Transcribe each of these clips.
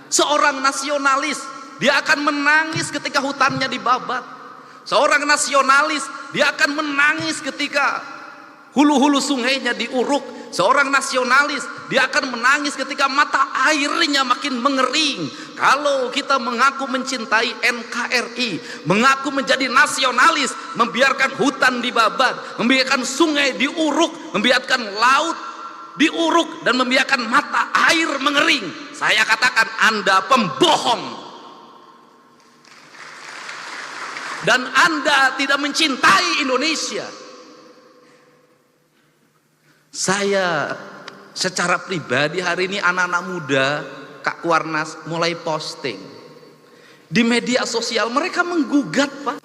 Seorang nasionalis, dia akan menangis ketika hutannya dibabat. Seorang nasionalis, dia akan menangis ketika hulu-hulu sungainya diuruk. Seorang nasionalis, dia akan menangis ketika mata airnya makin mengering. Kalau kita mengaku mencintai NKRI, mengaku menjadi nasionalis, membiarkan hutan dibabat, membiarkan sungai diuruk, membiarkan laut diuruk, dan membiarkan mata air mengering, saya katakan Anda pembohong. Dan Anda tidak mencintai Indonesia. Saya secara pribadi hari ini anak-anak muda, Kak Kuarnas, mulai posting di media sosial. Mereka menggugat, Pak.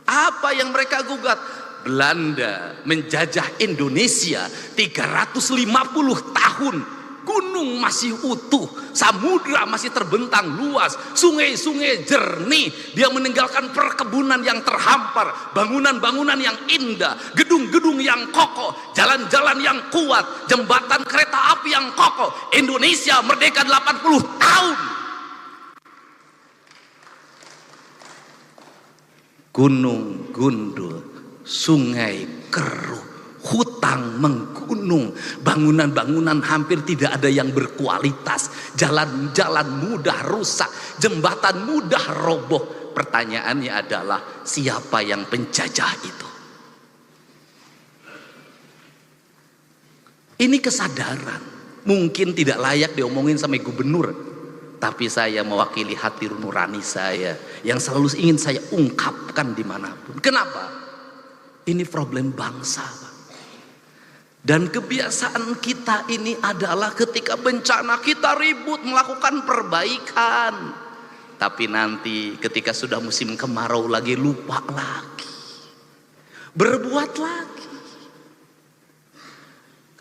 Apa yang mereka gugat? Belanda menjajah Indonesia 350 tahun. Gunung masih utuh, samudra masih terbentang luas, sungai-sungai jernih. Dia meninggalkan perkebunan yang terhampar, bangunan-bangunan yang indah, gedung-gedung yang kokoh, jalan-jalan yang kuat, jembatan kereta api yang kokoh. Indonesia merdeka 80 tahun. Gunung gundul, sungai keruh, hutan menggunung, bangunan-bangunan hampir tidak ada yang berkualitas, jalan-jalan mudah rusak, jembatan mudah roboh. Pertanyaannya adalah, siapa yang penjajah itu? Ini kesadaran mungkin tidak layak diomongin sama gubernur, tapi saya mewakili hati nurani saya yang selalu ingin saya ungkapkan dimanapun. Kenapa? Ini problem bangsa, Pak. Dan kebiasaan kita ini adalah ketika bencana kita ribut melakukan perbaikan, tapi nanti ketika sudah musim kemarau lagi lupa lagi, berbuat lagi.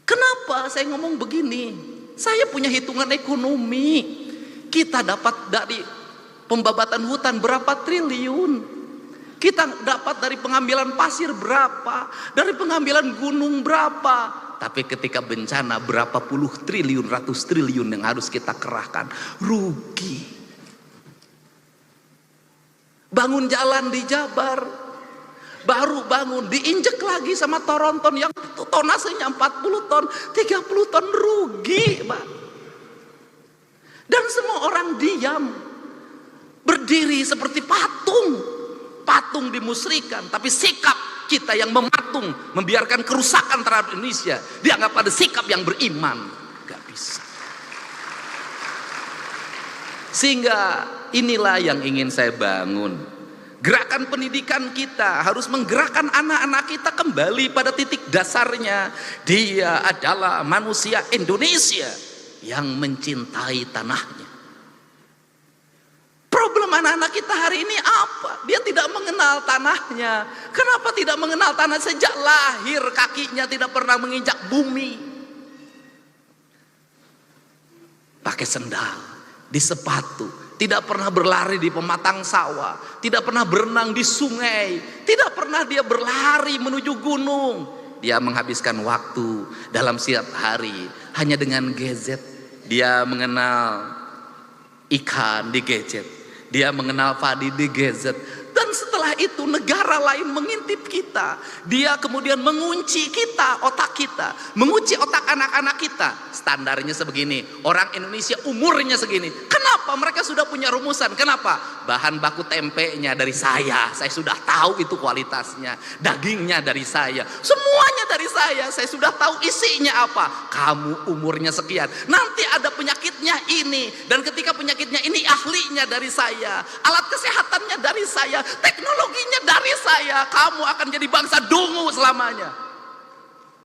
Kenapa saya ngomong begini? Saya punya hitungan ekonomi. Kita dapat dari pembabatan hutan berapa triliun? Kita dapat dari pengambilan pasir berapa, dari pengambilan gunung berapa. Tapi ketika bencana berapa puluh triliun, ratus triliun yang harus kita kerahkan. Rugi. Bangun jalan di Jabar, baru bangun diinjek lagi sama Toronton yang tonasenya 40 ton, 30 ton, rugi, Pak. Dan semua orang diam, berdiri seperti patung. Patung dimusrikan, tapi sikap kita yang mematung, membiarkan kerusakan terhadap Indonesia dianggap ada sikap yang beriman. Gak bisa. Sehingga inilah yang ingin saya bangun. Gerakan pendidikan kita harus menggerakkan anak-anak kita kembali pada titik dasarnya. Dia adalah manusia Indonesia yang mencintai tanahnya. Problem anak-anak kita hari ini apa? Dia tidak mengenal tanahnya. Kenapa tidak mengenal tanah? Sejak lahir kakinya tidak pernah menginjak bumi. Pakai sendal, di sepatu, tidak pernah berlari di pematang sawah, tidak pernah berenang di sungai, tidak pernah dia berlari menuju gunung. Dia menghabiskan waktu dalam setiap hari hanya dengan gadget. Dia mengenal ikan di gadget. Dia mengenal padi di gadget. Dan setelah itu negara lain mengintip kita. Dia kemudian mengunci kita, otak kita, mengunci otak anak-anak kita. Standarnya sebegini, orang Indonesia umurnya segini. Kenapa? Mereka sudah punya rumusan. Kenapa? Bahan baku tempenya dari saya sudah tahu itu kualitasnya. Dagingnya dari saya, semuanya dari saya sudah tahu isinya apa. Kamu umurnya sekian, nanti ada penyakitnya ini, dan ketika penyakitnya ini ahlinya dari saya, alat kesehatannya dari saya, teknologinya dari saya. Kamu akan jadi bangsa dungu selamanya.